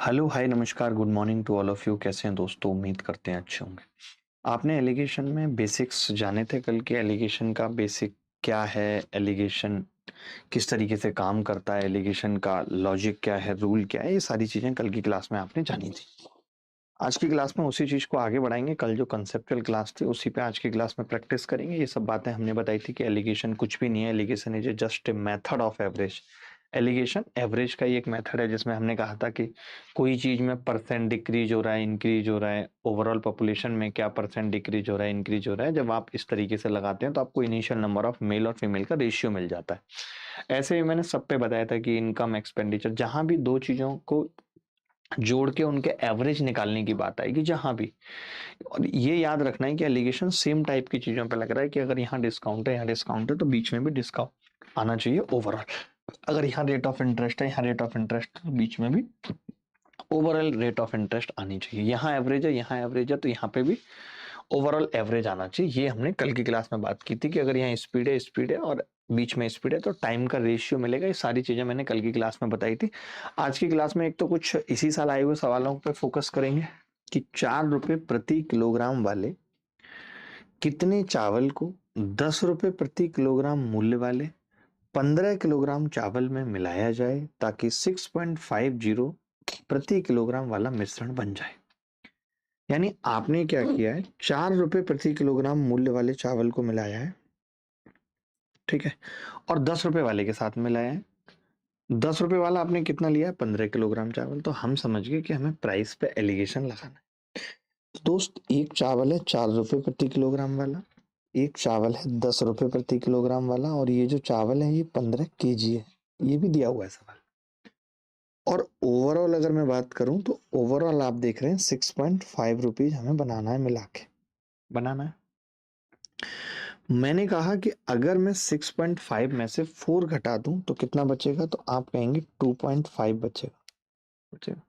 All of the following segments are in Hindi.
हेलो, हाय, नमस्कार, good morning to all of you. कैसे हैं दोस्तों? उम्मीद करते हैं अच्छे होंगे। आपने एलिगेशन में बेसिक्स जाने थे कल के? एलिगेशन का बेसिक क्या है, एलिगेशन किस तरीके से काम करता है, एलिगेशन का लॉजिक क्या है, रूल क्या है, ये सारी चीजें कल की क्लास में आपने जानी थी। आज की क्लास में उसी चीज को आगे बढ़ाएंगे। कल जो कंसेप्चुअल क्लास थी उसी पे आज की क्लास में प्रैक्टिस करेंगे। ये सब बातें हमने बताई थी कि एलिगेशन कुछ भी नहीं है, alligation is just a method of average. Alligation average का ही एक मेथड है जिसमें हमने कहा था कि कोई चीज में परसेंट डिक्रीज हो रहा है, इंक्रीज हो रहा है, ओवरऑल पॉपुलेशन में क्या परसेंट डिक्रीज हो रहा है, इंक्रीज हो रहा है। जब आप इस तरीके से लगाते हैं तो आपको इनिशियल नंबर ऑफ मेल और फीमेल का रेशियो मिल जाता है। ऐसे ही मैंने सब पे बताया था कि इनकम, एक्सपेंडिचर, जहां भी दो चीजों को जोड़ के उनके एवरेज निकालने की बात आएगी, जहां भी। और ये याद रखना है कि एलिगेशन सेम टाइप की चीजों पे लग रहा है कि अगर यहाँ डिस्काउंट है, यहाँ डिस्काउंट है, तो बीच में भी डिस्काउंट आना चाहिए ओवरऑल। अगर यहाँ रेट ऑफ इंटरेस्ट है, यहाँ रेट ऑफ इंटरेस्ट, तो बीच में भी ओवरऑल रेट ऑफ इंटरेस्ट आनी चाहिए। यहाँ एवरेज है, यहाँ एवरेज है, तो यहाँ पे भी ओवरऑल एवरेज आना चाहिए। ये हमने कल की क्लास में बात की थी कि अगर यहाँ स्पीड है और बीच में स्पीड है तो टाइम का रेशियो मिलेगा। ये सारी चीजें मैंने कल की क्लास में बताई थी। आज की क्लास में एक तो कुछ इसी साल आए हुए सवालों पे फोकस करेंगे कि 4 रुपए प्रति किलोग्राम वाले कितने चावल को 10 रुपए प्रति किलोग्राम मूल्य वाले 15 किलोग्राम चावल में मिलाया जाए ताकि 6.50 प्रति किलोग्राम वाला मिश्रण बन जाए। यानी आपने क्या किया है, 4 रुपए प्रति किलोग्राम मूल्य वाले चावल को मिलाया है, ठीक है, और 10 रुपए वाले के साथ मिलाया है। 10 रुपए वाला आपने कितना लिया है? 15 किलोग्राम चावल। तो हम समझ गए कि हमें प्राइस पे एलिगेशन लगाना है। तो दोस्त, एक चावल है 4 रुपए प्रति किलोग्राम वाला, एक चावल है 10 रुपए प्रति किलोग्राम वाला, और ये जो चावल है ये 15 kg है। ये भी दिया हुआ है सवाल। और ओवरऑल अगर मैं बात करूं तो ओवरऑल आप देख रहे हैं 6.5 रुपीज हमें बनाना है, मिला के बनाना है। मैंने कहा कि अगर मैं 6.5 में से 4 घटा दूं तो कितना बचेगा? तो आप कहेंगे 2.5 बचेगा।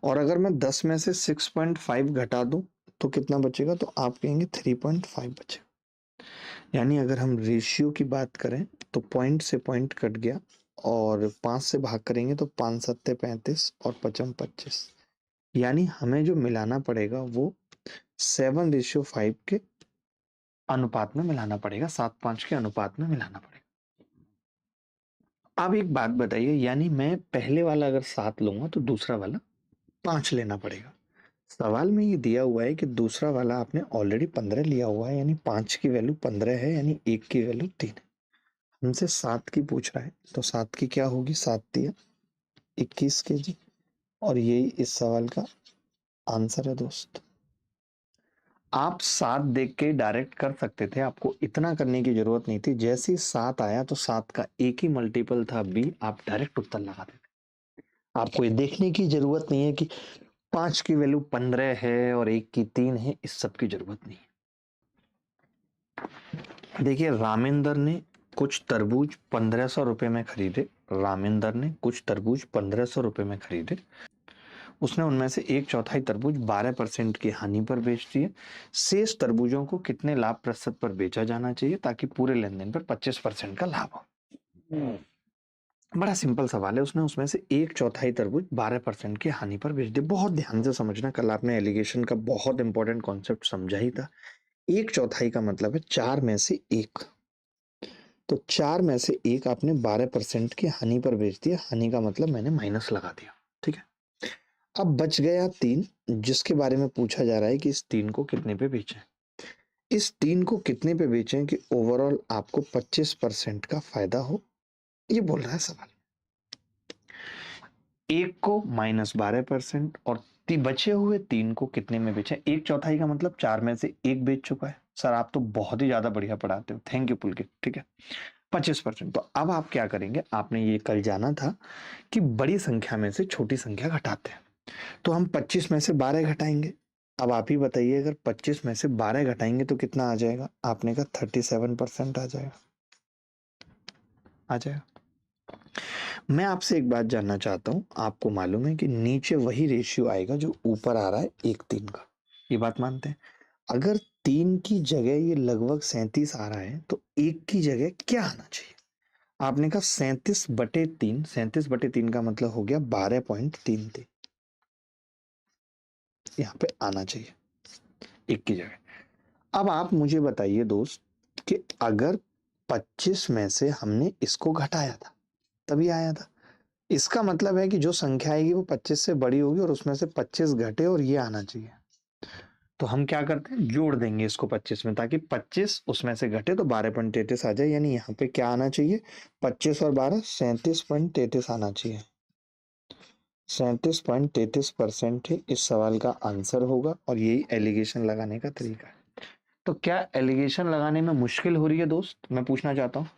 और अगर मैं 10 में से 6.5 घटा दूं तो कितना बचेगा? तो आप कहेंगे 3.5 बचेगा। यानी अगर हम रेशियो की बात करें तो पॉइंट से पॉइंट कट गया, और 5 से भाग करेंगे तो 5 सत्ते 35 और 5 25। यानी हमें जो मिलाना पड़ेगा वो 7:5 के अनुपात में मिलाना पड़ेगा, 7:5 के अनुपात में मिलाना पड़ेगा। अब एक बात बताइए, यानी मैं पहले वाला अगर 7 लूंगा तो दूसरा वाला 5 लेना पड़ेगा। सवाल में ये दिया हुआ है कि दूसरा वाला आपने ऑलरेडी 15 लिया हुआ है, यानी 5 की वैल्यू 15 है, यानी 1 की वैल्यू 3 है। हमसे 7 की पूछ रहा है, तो 7 की क्या होगी? 7 दिया 21 kg, और यही इस सवाल का आंसर है दोस्त। आप 7 देख के डायरेक्ट कर सकते थे, आपको इतना करने की जरूरत नहीं थी। जैसे ही 7 आया तो 7 का एक ही मल्टीपल था बी, आप डायरेक्ट उत्तर लगा देते। आपको ये देखने की जरूरत नहीं है कि 5 की वैल्यू 15 है और 1 की 3 है, इस सब की जरूरत नहीं है। देखिए, रामेंद्र ने कुछ तरबूज 1500 रुपए में खरीदे। रामेंद्र ने कुछ तरबूज 1500 रुपए में खरीदे। उसने उनमें से 1/4 तरबूज 12% की हानि पर बेच दिए। शेष तरबूजों को कितने लाभ प्रतिशत पर बेचा जाना चाहिए ताकि पूरे लेन देन पर 25% का लाभ हो? बड़ा सिंपल सवाल है। उसने उसमें से 1/4 तरबूज 12% की हानि पर बेच दिए। बहुत ध्यान से समझना, कल आपने एलिगेशन का बहुत इंपॉर्टेंट कॉन्सेप्ट समझा ही था। 1/4 का मतलब है 4 में से 1। तो 4 में से 1 आपने 12% की हानि पर बेच दिया। हानि का मतलब मैंने माइनस लगा दिया, ठीक है। अब बच गया 3, जिसके बारे में पूछा जा रहा है कि इस 3 को कितने पे बेचें। इस 3 को कितने पे बेचें कि ओवरऑल आपको 25% का फायदा हो, ये बोल रहा है सवाल। 1 को -12% और बचे हुए 3 को कितने में बेचें? 1/4 का मतलब 4 में से 1 बेच चुका है। सर, आप तो बहुत ही ज्यादा बढ़िया पढ़ाते हो, थैंक यू पुलकित, ठीक है। 25%। तो अब आप क्या करेंगे? आपने ये कल जाना था कि बड़ी संख्या में से छोटी संख्या घटाते हैं। तो हम 25 में से 12 घटाएंगे। अब आप ही बताइए, अगर 25 में से 12 घटाएंगे तो कितना आ जाएगा? आपने कहा 37% आ जाएगा। आ जाएगा। मैं आपसे एक बात जानना चाहता हूं, आपको मालूम है कि नीचे वही रेशियो आएगा जो ऊपर आ रहा है 1:3 का। ये बात मानते हैं? अगर 3 की जगह ये लगभग 37 आ रहा है तो 1 की जगह क्या आना चाहिए? आपने कहा 37/3। 37/3 का मतलब हो गया 12.33। यहाँ पे आना चाहिए 1 की जगह। अब आप मुझे बताइए दोस्त कि अगर 25 में से हमने इसको घटाया था तभी आया था, इसका मतलब है कि जो संख्या आएगी वो 25 से बड़ी होगी और उसमें से 25 घटे और ये आना चाहिए। तो हम क्या करते हैं, जोड़ देंगे इसको 25 में, ताकि 25 उसमें से घटे तो 12.33 आ जाए। यानी यहाँ पे क्या आना चाहिए, 25 और 12 37.33 आना चाहिए। 37.33% ही इस सवाल का आंसर होगा और यही एलिगेशन लगाने का तरीका है। तो क्या एलिगेशन लगाने में मुश्किल हो रही है दोस्त, मैं पूछना चाहता हूँ।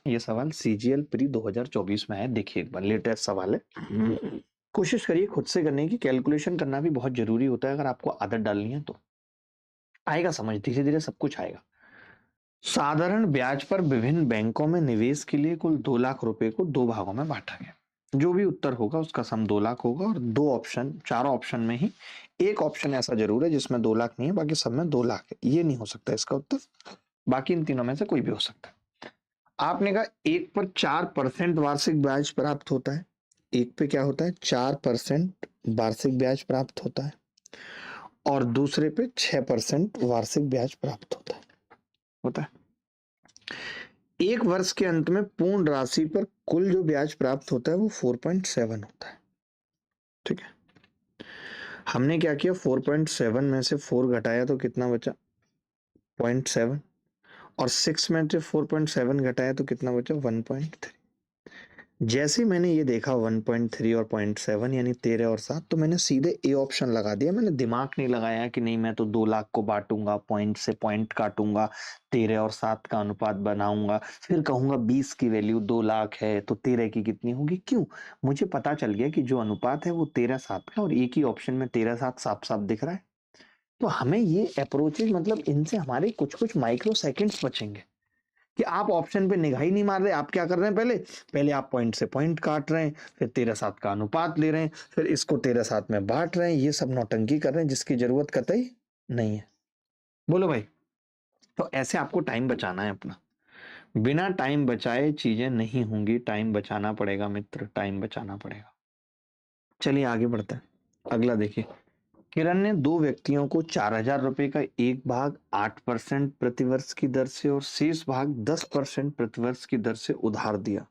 ये सवाल सीजीएल प्री 2024 में है, देखिए एक बार, लेटेस्ट सवाल है। कोशिश करिए खुद से करने की, कैलकुलेशन करना भी बहुत जरूरी होता है अगर आपको आदत डालनी है तो। आएगा समझ, धीरे धीरे सब कुछ आएगा। साधारण ब्याज पर विभिन्न बैंकों में निवेश के लिए कुल 2 लाख रुपए को 2 भागों में बांटा गया। जो भी उत्तर होगा उसका सम 2 लाख होगा और 2 ऑप्शन, चारों ऑप्शन में ही एक ऑप्शन ऐसा जरूर है जिसमें 2 लाख नहीं है, बाकी सब में 2 लाख है। ये नहीं हो सकता इसका उत्तर, बाकी इन तीनों में से कोई भी हो सकता है। आपने कहा 1 पर 4% वार्षिक ब्याज प्राप्त होता है। 1 पे क्या होता है, 4% वार्षिक ब्याज प्राप्त होता है और दूसरे पे 6% वार्षिक ब्याज प्राप्त होता है। 1 वर्ष के अंत में पूर्ण राशि पर कुल जो ब्याज प्राप्त होता है वो 4.7 होता है। ठीक है, हमने क्या किया, 4.7 में से 4 घटाया तो कितना बचा, 0.7, और 6 में से 4.7 घटाया तो कितना बचा, 1.3। जैसे मैंने ये देखा 1.3 और 0.7 यानी 13 और 7, तो मैंने सीधे ए ऑप्शन लगा दिया। मैंने दिमाग नहीं लगाया कि नहीं मैं तो 2 लाख को बांटूंगा, पॉइंट से पॉइंट काटूंगा, 13 और 7 का अनुपात बनाऊंगा, फिर कहूंगा 20 की वैल्यू 2 लाख है तो 13 की कितनी होगी। क्यों, मुझे पता चल गया कि जो अनुपात है वो 13:7 का, और एक ही ऑप्शन में 13:7 साफ साफ दिख रहा है। तो हमें ये अप्रोचेज, मतलब इनसे हमारे कुछ कुछ माइक्रो सेकेंड्स बचेंगे कि आप ऑप्शन पे निगाह ही नहीं मार रहे। आप क्या कर रहे हैं, पहले पहले आप पॉइंट से पॉइंट काट रहे हैं, फिर 13:7 का अनुपात ले रहे हैं, फिर इसको 13:7 में बांट रहे हैं। ये सब नौटंकी कर रहे हैं जिसकी जरूरत कतई नहीं है। बोलो भाई, तो ऐसे आपको टाइम बचाना है अपना। बिना टाइम बचाए चीजें नहीं होंगी, टाइम बचाना पड़ेगा मित्र, टाइम बचाना पड़ेगा। चलिए आगे बढ़ते हैं। अगला देखिए, किरण ने 2 व्यक्तियों को 4,000 रुपए का एक भाग 8% प्रतिवर्ष की दर से और शेष भाग 10% प्रतिवर्ष की दर से उधार दिया।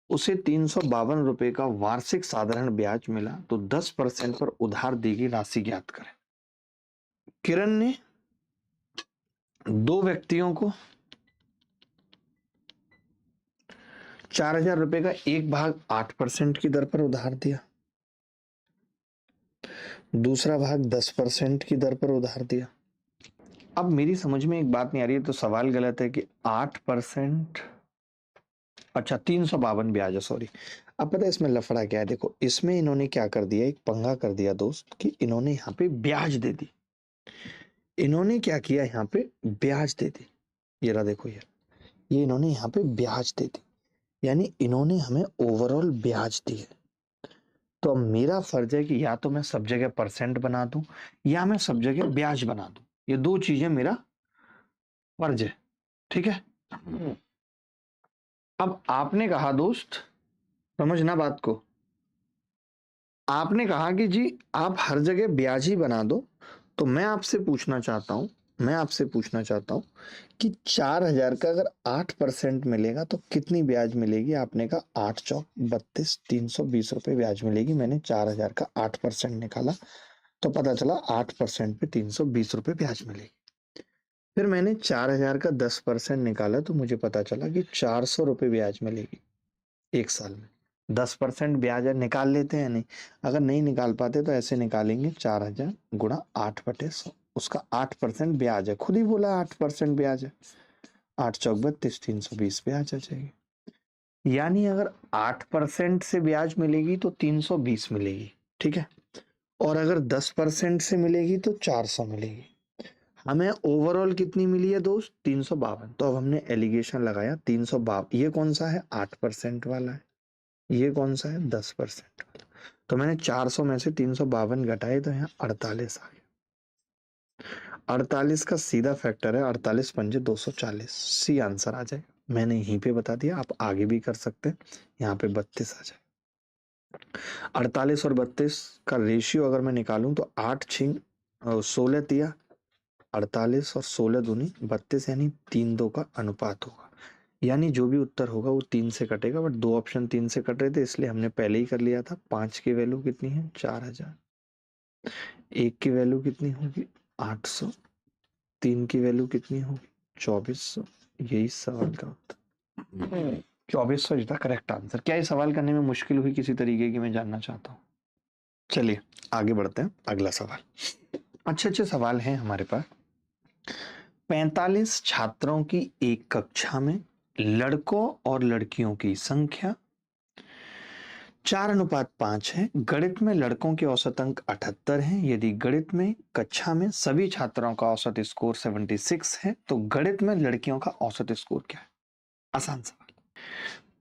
उसे 352 रुपए का वार्षिक साधारण ब्याज मिला, तो 10% पर उधार दी गई राशि ज्ञात करें। किरण ने 2 व्यक्तियों को 4,000 रुपए का एक भाग 8% की दर पर उधार दिया, दूसरा भाग 10% की दर पर उधार दिया। अब मेरी समझ में एक बात नहीं आ रही है, तो सवाल गलत है कि 8%, अच्छा 352 ब्याज है, सॉरी। अब पता है इसमें लफड़ा क्या है, देखो इसमें इन्होंने क्या कर दिया, एक पंगा कर दिया दोस्त, कि इन्होंने यहाँ पे ब्याज दे दी। इन्होंने क्या किया, यहाँ पे ब्याज दे दी। ये रहा देखो यार, ये इन्होंने यहाँ पे ब्याज दे दी, यानी इन्होंने हमें ओवरऑल ब्याज दी है। तो अब मेरा फर्ज है कि या तो मैं सब जगह परसेंट बना दूं या मैं सब जगह ब्याज बना दूं। ये 2 चीजें मेरा फर्ज है। ठीक है, अब आपने कहा दोस्त, समझना बात को, आपने कहा कि जी आप हर जगह ब्याज ही बना दो। तो मैं आपसे पूछना चाहता हूं, कि 4,000 का अगर 8% मिलेगा तो कितनी ब्याज मिलेगी। आपने कहा 8 चौक 32, 320 रुपए ब्याज मिलेगी। मैंने 4,000 का 8% निकाला तो पता चला 8% पे 320 रुपए ब्याज मिलेगी। फिर मैंने 4,000 का 10% निकाला तो मुझे पता चला कि 400 रुपए ब्याज मिलेगी 1 साल में। 10% ब्याज है, निकाल लेते हैं। नहीं, अगर नहीं निकाल पाते तो ऐसे निकालेंगे, 4,000 गुणा 8/100, उसका 8% ब्याज है। खुद ही बोला 8% ब्याज है, 8 चौक 32, 320 ब्याज आ जाएगी। यानी अगर 8% से ब्याज मिलेगी तो 320 मिलेगी। ठीक है, और अगर 10% से मिलेगी तो 400 मिलेगी। हमें ओवरऑल कितनी मिली है दोस्त, 352। तो अब हमने एलिगेशन लगाया 352। ये कौन सा है, 8% वाला है। ये कौन सा है, 10% वाला। तो मैंने 400 में से 352 घटाए तो यहाँ 48 आ गया। 48 का सीधा फैक्टर है 48 पंजे 240, सी आंसर आ जाएगा। मैंने यहीं पे बता दिया, आप आगे भी कर सकते हैं। यहाँ पे 32 आ जाए। 48 और 32 का रेशियो अगर मैं निकालूं तो 8 6 16 तिया 48 और 16 दूनी 32 यानी 3:2 का अनुपात होगा। यानी जो भी उत्तर होगा वो 3 से कटेगा, बट दो ऑप्शन 3 से कट रहे थे इसलिए हमने पहले ही कर लिया था। 5 की वैल्यू कितनी है? 4000। 1 की वैल्यू कितनी होगी? 800। 3 की वैल्यू कितनी होगी? 2400। यही सवाल का उत्तर 2400 इज द करेक्ट आंसर। क्या ये सवाल करने में मुश्किल हुई किसी तरीके की? मैं जानना चाहता हूँ। चलिए आगे बढ़ते हैं। अगला सवाल। अच्छे अच्छे सवाल हैं हमारे पास। 45 छात्रों की एक कक्षा में लड़कों और लड़कियों की संख्या 4:5 है। गणित में लड़कों के औसत अंक 78 हैं। यदि गणित में कक्षा में सभी छात्रों का औसत स्कोर 76 है तो गणित में लड़कियों का औसत स्कोर क्या है? आसान सवाल।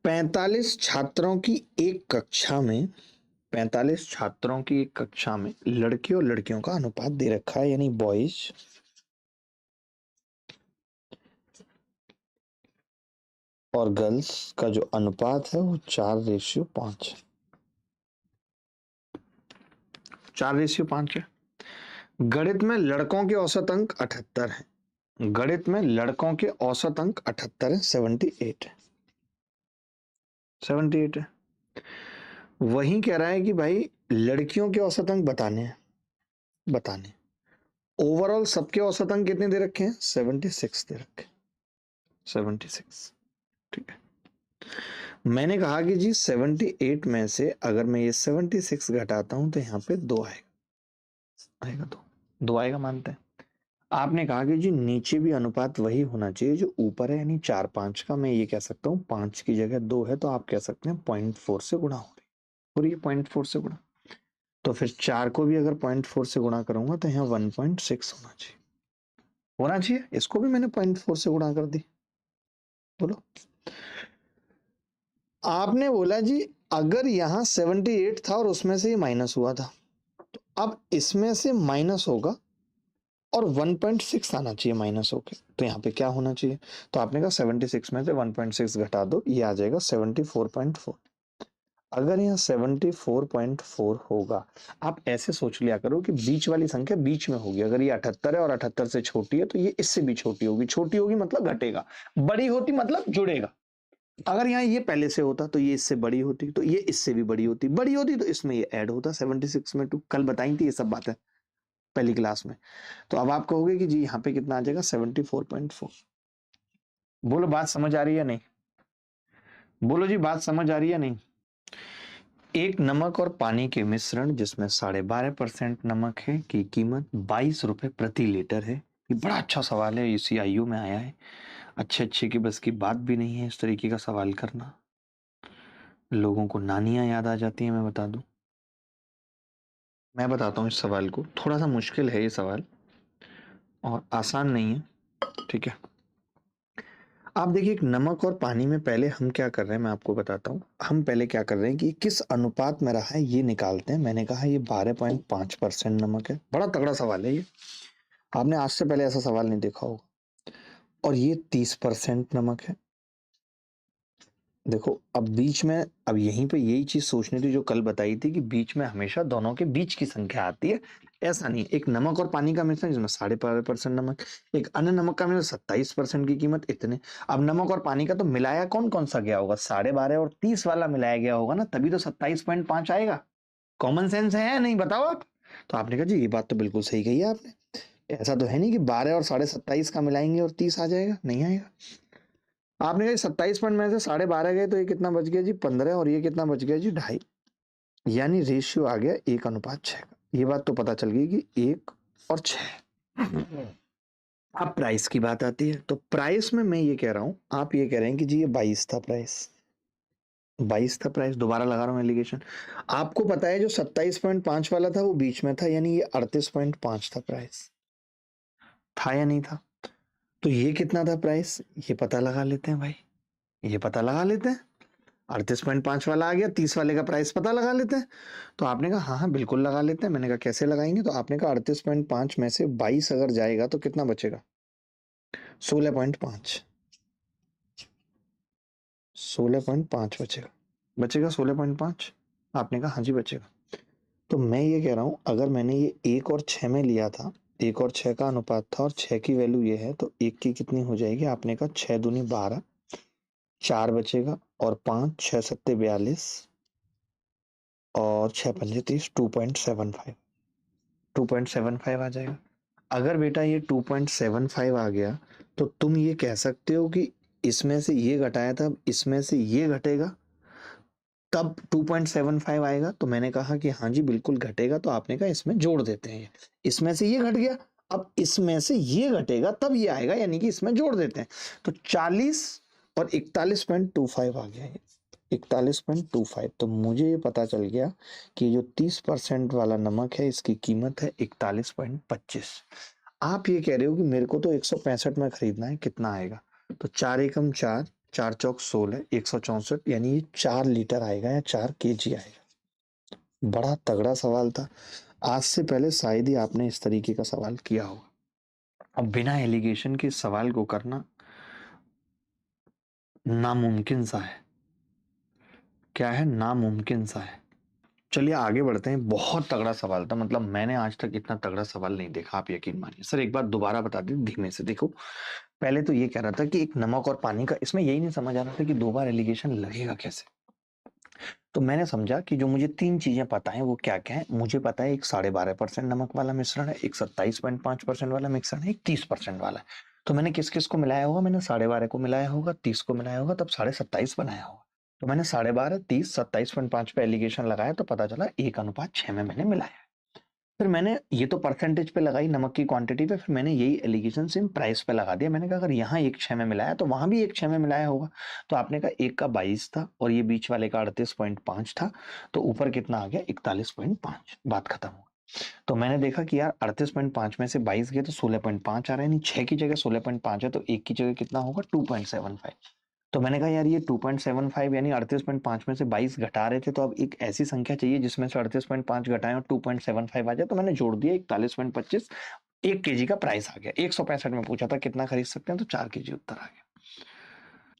45 छात्रों की एक कक्षा में 45 छात्रों की एक कक्षा में लड़के और लड़कियों का अनुपात दे रखा है, यानी बॉयज और गर्ल्स का जो अनुपात है वो 4:5 है। 4:5 है। गणित में लड़कों के औसत अंक 78 है। गणित में लड़कों के औसत अंक 78 है, 78 है। 78 है। वही कह रहा है कि भाई लड़कियों के औसत अंक बताने ओवरऑल सबके औसत अंक कितने दे रखे हैं? 76 दे रखे। 76। ठीक है। मैंने कहा कि जी 78 में से अगर मैं ये 76 घटाता हूं तो यहाँ पे 2 आएगा 2 आएगा, मानते हैं। आपने कहा कि जी नीचे भी अनुपात वही होना चाहिए जो ऊपर है, यानी 4-5 का। मैं ये कह सकता हूँ 5 की जगह 2 है तो आप कह सकते हैं 0.4 से गुणा हो रही, और ये 0.4 से गुणा, तो फिर 4 को भी अगर 0.4 से गुणा करूंगा तो यहाँ 1.6 होना चाहिए। इसको भी मैंने 0.4 से गुणा कर दी। बोलो। आपने बोला जी अगर यहाँ 78 था और उसमें से ये माइनस हुआ था, तो अब इसमें से माइनस होगा और 1.6 आना चाहिए माइनस होके, तो यहाँ पे क्या होना चाहिए? तो आपने कहा 76 में से 1.6 घटा दो, ये आ जाएगा 74.4। अगर यहाँ 74.4 होगा, आप ऐसे सोच लिया करो कि बीच वाली संख्या बीच में होगी। अगर ये 78 है और 78 से छोटी है तो ये इससे भी छोटी होगी। छोटी होगी मतलब घटेगा, बड़ी होती मतलब जुड़ेगा। अगर यहाँ ये पहले से होता तो ये इससे बड़ी होती, तो ये इससे भी बड़ी होती, बड़ी होती तो इसमें ये ऐड होता 76 में 2। कल बताई थी ये सब बातें पहली क्लास में। तो अब आप कहोगे कि जी यहाँ पे कितना आ जाएगा? 74.4। बोलो बात समझ आ रही है नहीं? बोलो जी बात समझ आ रही है नहीं? एक नमक और पानी के मिश्रण जिसमें 12.5% नमक है की कीमत 22 रुपए प्रति लीटर है। ये बड़ा अच्छा सवाल है, इसी आयु में आया है। अच्छे अच्छे की बस की बात भी नहीं है इस तरीके का सवाल करना। लोगों को नानियां याद आ जाती हैं, मैं बता दूं। मैं बताता हूँ इस सवाल को, थोड़ा सा मुश्किल है ये सवाल और आसान नहीं है। ठीक है। आप देखिए एक नमक और पानी में पहले हम क्या कर रहे हैं मैं आपको बताता हूँ। हम पहले क्या कर रहे हैं कि किस अनुपात में रहा है ये निकालते हैं। मैंने कहा ये 12.5% नमक है। बड़ा तगड़ा सवाल है ये, आपने आज से पहले ऐसा सवाल नहीं देखा होगा। और ये 30% नमक है। देखो अब बीच में, अब यहीं पे यही चीज सोचनी थी जो कल बताई थी कि बीच में हमेशा दोनों के बीच की संख्या आती है। ऐसा नहीं, एक नमक और पानी का मिश्रण जिसमें 12.5% नमक, एक अन्य नमक का मिश्रण 27% की कीमत, इतने। अब नमक और पानी का तो मिलाया कौन कौन सा गया होगा? 12.5 और 30 वाला मिलाया गया होगा ना, तभी तो 27.5 आएगा। कॉमन सेंस है या नहीं बताओ आप? तो आपने कहा जी ये बात तो बिल्कुल सही कही है आपने। ऐसा तो है नहीं कि 12 और 27.5 का मिलाएंगे और 30 आ जाएगा, नहीं आएगा। आपने कहा 27 में से 12.5 गए तो ये कितना बच गया जी? 15। और ये कितना बच गया जी? 2.5। यानी रेशियो आ गया 1:6 का। ये बात तो पता चल गई कि 1 और 6। अब प्राइस की बात आती है, तो प्राइस में मैं ये कह रहा हूं, आप ये कह रहे हैं कि जी ये 22 था प्राइस, 22 था प्राइस। दोबारा लगा रहा हूं एलिगेशन। आपको पता है जो 27.5 वाला था वो बीच में था, यानी ये 38.5 था प्राइस। था या नहीं था? तो ये कितना था प्राइस? ये पता लगा लेते हैं भाई, ये पता लगा लेते हैं। 38.5 वाला आ गया, 30 वाले का प्राइस पता लगा लेते हैं। तो आपने कहा हाँ हाँ बिल्कुल लगा लेते हैं। मैंने कहा कैसे लगाएंगे? तो आपने कहा 38.5 में से 22 अगर जाएगा तो कितना बचेगा? 16.5। 16.5 बचेगा, बचेगा 16.5। आपने कहा हाँ जी बचेगा। तो मैं ये कह रहा हूँ, अगर मैंने ये 1 और 6 में लिया था, 1 और 6 का अनुपात था और 6 की वैल्यू ये है, तो 1 की कितनी हो जाएगी? आपने कहा 6 दूनी 12, 4 बचेगा और 5, 6 सत्ते 42 और 6 पंजे 30, 2.75, 2.75 आ जाएगा। अगर बेटा ये 2.75 आ गया, तो तुम ये कह सकते हो कि इसमें से ये घटाया था, इसमें से ये घटेगा, तब 2.75 आएगा। तो मैंने कहा कि हाँ जी बिल्कुल घटेगा। तो आपने कहा इसमें जोड़ देते हैं, इसमें से ये घट गया, अब इसमें से ये घटेगा तब ये आएगा, यानी कि इसमें जोड़ देते हैं। तो 40 और 41.25 आ गया ये, 41.25। तो मुझे ये पता चल गया कि जो 30% वाला नमक है इसकी कीमत है 41.25। आप ये कह रहे हो कि मेरे को तो 165 में खरीदना है, कितना आएगा? तो 4 एकम 4, 4 चौक 16, 164, यानी ये 4 लीटर आएगा या 4 केजी आएगा। बड़ा तगड़ा सवाल था। आज से पहले शायद ही आपने इस तरीके का सवाल किया होगा। अब बिना एलिगेशन के सवाल को करना नामुमकिन सा है। क्या है? नामुमकिन सा है। चलिए आगे बढ़ते हैं। बहुत तगड़ा सवाल था, मतलब मैंने आज तक इतना तगड़ा सवाल नहीं देखा, आप यकीन मानिए। सर एक बार दोबारा बता दीजिए धीमे से। देखो, पहले तो ये कह रहा था कि एक नमक और पानी का, इसमें यही नहीं समझ आ रहा था कि 2 बार एलिगेशन लगेगा कैसे। तो मैंने समझा कि जो मुझे 3 चीजें पता है वो क्या क्या है। मुझे पता है एक 12.5% नमक वाला मिश्रण है, एक 27.5% वाला मिश्रण है, एक 30% वाला है। तो मैंने किस किस को मिलाया होगा? मैंने 12.5 को मिलाया होगा, 30 को मिलाया होगा, तब 27.5 बनाया होगा। तो मैंने 12.5, 30, 27.5 पे एलिगेशन लगाया, तो पता चला 1:6 में मैंने मिलाया। फिर मैंने ये तो परसेंटेज पे लगाई नमक की क्वांटिटी पे, फिर मैंने यही एलिगेशन सेम प्राइस पे लगा दिया। मैंने कहा अगर यहाँ 1:6 में मिलाया तो वहां भी 1:6 में मिलाया होगा। तो आपने कहा एक का 22 था और ये बीच वाले का 38.5 था, तो ऊपर कितना आ गया? 41.5। बात खत्म हो। तो मैंने देखा कि यार 38.5 में से 22 गए तो 16.5 आ रहा है, नहीं 6 की जगह 16.5 है, तो एक की जगह कितना होगा? 2.75। तो मैंने कहा यार ये 2.75 यानी 38.5 में से 22 घटा रहे थे, तो अब एक ऐसी संख्या चाहिए जिसमें से 38.5 घटाएं और 2.75 आ जाए। तो मैंने जोड़ दिया 41.25। 1 केजी का प्राइस आ गया। 165 में पूछा था कितना खरीद सकते हैं, तो 4 केजी उत्तर आ गया।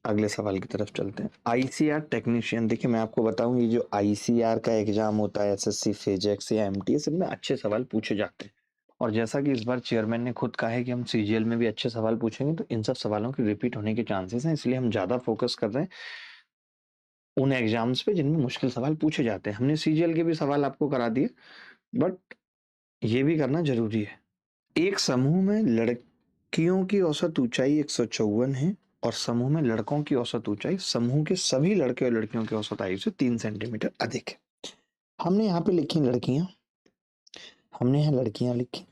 अगले सवाल की तरफ चलते हैं। आईसीआर टेक्नीशियन, देखिए मैं आपको बताऊं, ये जो आईसीआर का एग्जाम होता है, एसएससी फिजिक्स या एमटीएस, इनमें अच्छे सवाल पूछे जाते हैं। और जैसा कि इस बार चेयरमैन ने खुद कहा है कि हम सीजीएल में भी अच्छे सवाल पूछेंगे, तो इन सब सवालों के रिपीट होने के चांसेस हैं, इसलिए हम ज्यादा फोकस कर रहे हैं उन एग्जाम्स पे जिनमें मुश्किल सवाल पूछे जाते हैं। हमने सीजीएल के भी सवाल आपको करा दिए, बट ये भी करना जरूरी है। एक समूह में लड़कियों की औसत ऊंचाई 154 है और समूह में लड़कों की औसत ऊंचाई समूह के सभी लड़के और लड़कियों की औसत आयु से 3 सेंटीमीटर अधिक है। हमने यहाँ पे लिखी लड़कियां, हमने यहाँ लड़कियां लिखी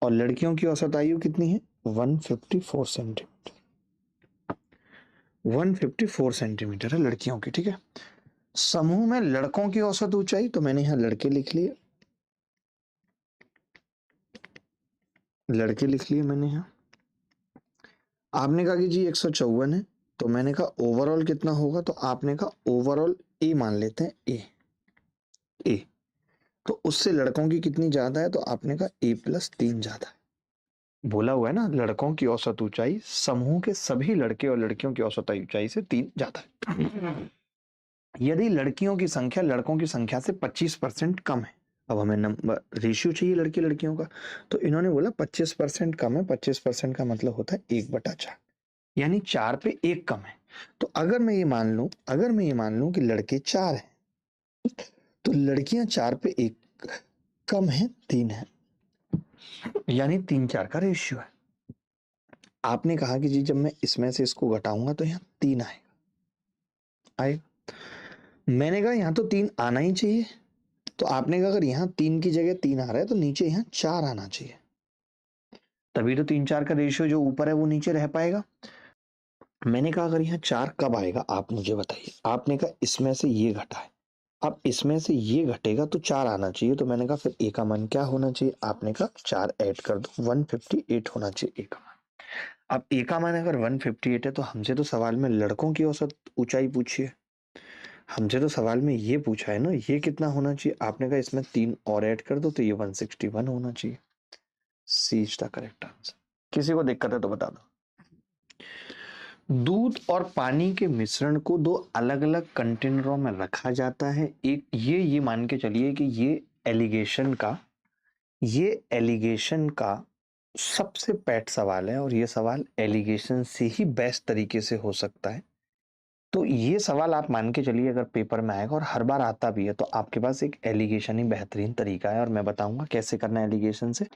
और लड़कियों की औसत आयु कितनी है? 154 सेंटीमीटर। 154 सेंटीमीटर है लड़कियों की, ठीक है। समूह में लड़कों की औसत ऊंचाई, तो मैंने यहाँ लड़के लिख लिए, लड़के लिख लिए मैंने यहाँ। आपने कहा कि जी 154 है, तो मैंने कहा ओवरऑल कितना होगा? तो आपने कहा ओवरऑल ए मान लेते हैं, ए ए। तो उससे लड़कों की कितनी ज्यादा है? तो आपने कहा A+3 ज्यादा है। बोला हुआ है ना, लड़कों की औसत ऊंचाई समूह के सभी लड़के और लड़कियों की औसत ऊंचाई से 3 ज्यादा है। यदि लड़कियों की संख्या लड़कों की संख्या से 25% कम है, अब हमें नंबर रेशियो चाहिए लड़की लड़कियों का, तो इन्होंने बोला 25% कम है। 25% का मतलब होता है 1/4, यानी 4 पे 1 कम है। तो अगर मैं ये मान लूं, अगर मैं ये मान लूं कि लड़के 4 हैं, तो लड़कियां 4 पे 1 कम है, 3 है, यानी 3:4 का रेशियो है। आपने कहा कि जी जब मैं इसमें से इसको घटाऊंगा तो यहाँ 3 आएगा। मैंने कहा यहाँ तो 3 आना ही चाहिए। तो आपने कहा अगर यहाँ 3 की जगह 3 आ रहा है तो नीचे यहाँ 4 आना चाहिए, तभी तो 3:4 का रेशियो जो ऊपर है वो नीचे रह पाएगा। मैंने कहा अगर यहाँ 4 कब आएगा आप मुझे बताइए। आपने कहा इसमें से ये घटा है, अब इसमें से ये घटेगा तो 4 आना चाहिए। तो मैंने कहा फिर ए का मान क्या होना चाहिए? आपने कहा 4 ऐड कर दो, 158 होना चाहिए ए का मान। अब ए का मान अगर 158 है, तो हमसे तो सवाल में लड़कों की औसत ऊंचाई पूछी है, हमसे तो सवाल में ये पूछा है ना, ये कितना होना चाहिए? आपने कहा इसमें 3 और ऐड कर दो, तो ये 161 होना चाहिए। सी इज द करेक्ट आंसर। किसी को दिक्कत है तो बता दो। दूध और पानी के मिश्रण को दो अलग अलग कंटेनरों में रखा जाता है। एक ये मान के चलिए कि ये एलिगेशन का सबसे पेट सवाल है और ये सवाल एलिगेशन से ही बेस्ट तरीके से हो सकता है। तो ये सवाल आप मान के चलिए अगर पेपर में आएगा और हर बार आता भी है तो आपके पास एक एलिगेशन ही बेहतरीन तरीका है और मैं बताऊंगा कैसे करना है एलिगेशन से।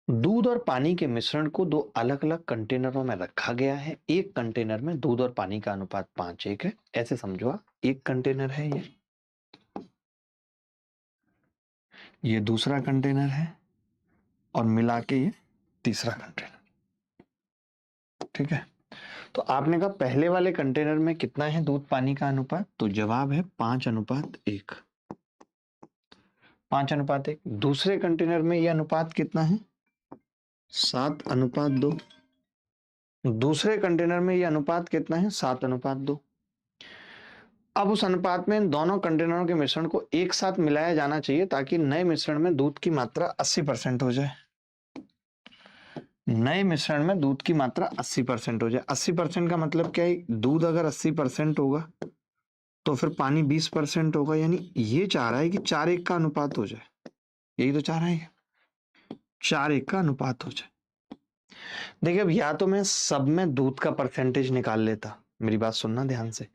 दूध और पानी के मिश्रण को दो अलग अलग कंटेनरों में रखा गया है। एक कंटेनर में दूध और पानी का अनुपात 5:1 है। ऐसे समझो आप, एक कंटेनर है ये दूसरा कंटेनर है और मिला के ये तीसरा कंटेनर। ठीक है, तो आपने कहा पहले वाले कंटेनर में कितना है दूध पानी का अनुपात, तो जवाब है 5:1। 5:1। दूसरे कंटेनर में यह अनुपात कितना है, 7:2। दूसरे कंटेनर में यह अनुपात कितना है, 7:2। अब उस अनुपात में इन दोनों कंटेनरों के मिश्रण को एक साथ मिलाया जाना चाहिए ताकि नए मिश्रण में दूध की मात्रा 80% हो जाए। नए मिश्रण में दूध की मात्रा 80% हो जाए। 80% का मतलब क्या है, दूध अगर 80% होगा तो फिर पानी 20% होगा, यानी ये चाह रहा है कि 4:1 का अनुपात हो जाए। यही तो चाह रहा है, 4:1 का अनुपात हो जाए। देखिए अब या तो मैं सब में दूध का परसेंटेज निकाल लेता, मेरी बात सुनना ध्यान से,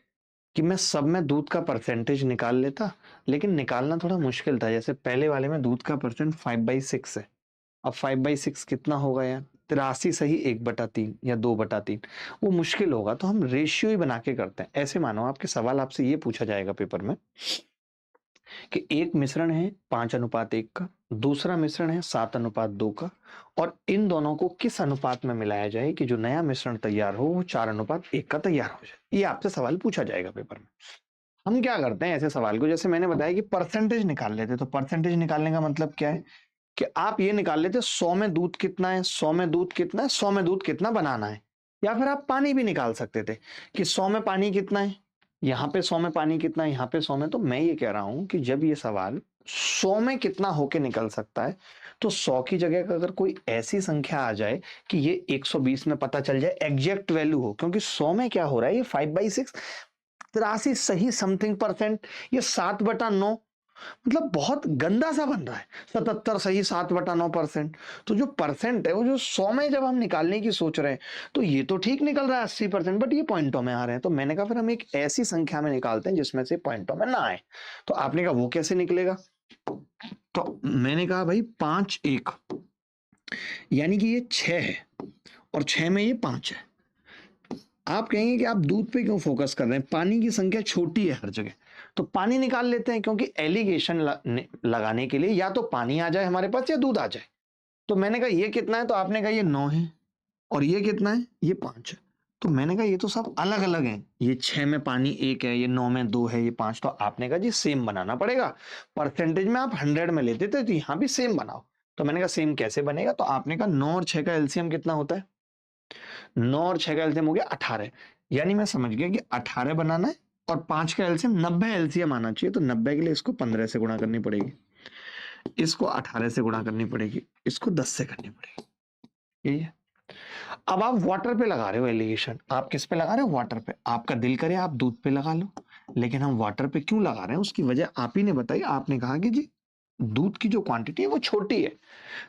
कि मैं सब में दूध का परसेंटेज निकाल लेता, लेकिन निकालना थोड़ा मुश्किल था। जैसे पहले वाले में दूध का परसेंट 5/6 है। अब 5/6 कितना होगा यार, 83 सही 1/3 या 2/3, वो मुश्किल होगा। तो हम रेशियो ही बना के करते हैं। ऐसे मानो आपके सवाल आपसे ये पूछा जाएगा पेपर में कि एक मिश्रण है 5:1 का, दूसरा मिश्रण है 7:2 का, और इन दोनों को किस अनुपात में मिलाया जाए कि जो नया मिश्रण तैयार हो वो 4:1 का तैयार हो जाए। ये आपसे सवाल पूछा जाएगा पेपर में। हम क्या करते हैं ऐसे सवाल को, जैसे मैंने बताया कि परसेंटेज निकाल लेते। तो परसेंटेज निकालने का मतलब क्या है कि आप ये निकाल लेते 100 में दूध कितना है, 100 में दूध कितना है, 100 में दूध कितना बनाना है। या फिर आप पानी भी निकाल सकते थे कि 100 में पानी कितना है, यहाँ पे 100 में पानी कितना है, यहाँ पे 100 में। तो मैं ये कह रहा हूं कि जब ये सवाल 100 में कितना होके निकल सकता है, तो 100 की जगह का अगर कोई ऐसी संख्या आ जाए कि ये 120 में पता चल जाए, एग्जैक्ट वैल्यू हो, क्योंकि 100 में क्या हो रहा है, ये 5/6, 83 सही समथिंग परसेंट, ये 7/9, मतलब बहुत गंदा सा बन रहा है। 77 सही 7/9%। तो जो परसेंट है वो जो 100 में जब हम निकालने की सोच रहे हैं तो ये तो ठीक निकल रहा है 80%, बट ये पॉइंटों में आ रहे हैं। तो मैंने कहा फिर हम एक ऐसी संख्या में निकालते हैं जिसमें से पॉइंटों में ना आए। तो आपने कहा वो कैसे निकलेगा, तो मैंने कहा भाई 5:1 यानी कि ये 6 है और 6 में ये 5 है। आप कहेंगे कि आप दूध पे क्यों फोकस कर रहे हैं, पानी की संख्या छोटी है हर जगह। तो पानी निकाल लेते हैं, क्योंकि एलिगेशन लगाने के लिए या तो पानी आ जाए हमारे पास या दूध आ जाए। तो मैंने कहा ये कितना है, तो आपने कहा ये 9 है, और ये कितना है, ये 5 है। तो मैंने कहा ये तो सब अलग अलग हैं, ये 6 में पानी 1 है, ये 9 में 2 है, ये 5। तो आपने कहा जी सेम बनाना पड़ेगा। परसेंटेज में आप 100 में लेते थे तो यहाँ भी सेम बनाओ। तो मैंने कहा सेम कैसे बनेगा, तो आपने कहा 9 और 6 का एलसीएम कितना होता है, 9 और 6 का एलसीएम हो गया 18। यानी मैं समझ गया कि 18 बनाना है और 5 का एलसीएम 90 एलसीएम आना चाहिए। तो 90 के लिए इसको 15 से गुणा करनी पड़ेगी, इसको 18 से गुणा करनी पड़ेगी, इसको 10 से करनी पड़ेगी। यही है। अब आप वाटर पे लगा रहे हो एलिगेशन, आप किस पे लगा रहे हो, वाटर पे। आपका दिल करे आप दूध पे लगा लो, लेकिन हम वाटर पे क्यों लगा रहे हैं उसकी वजह आप ही ने बताई। आपने कहा कि जी दूध की जो क्वांटिटी है वो छोटी है,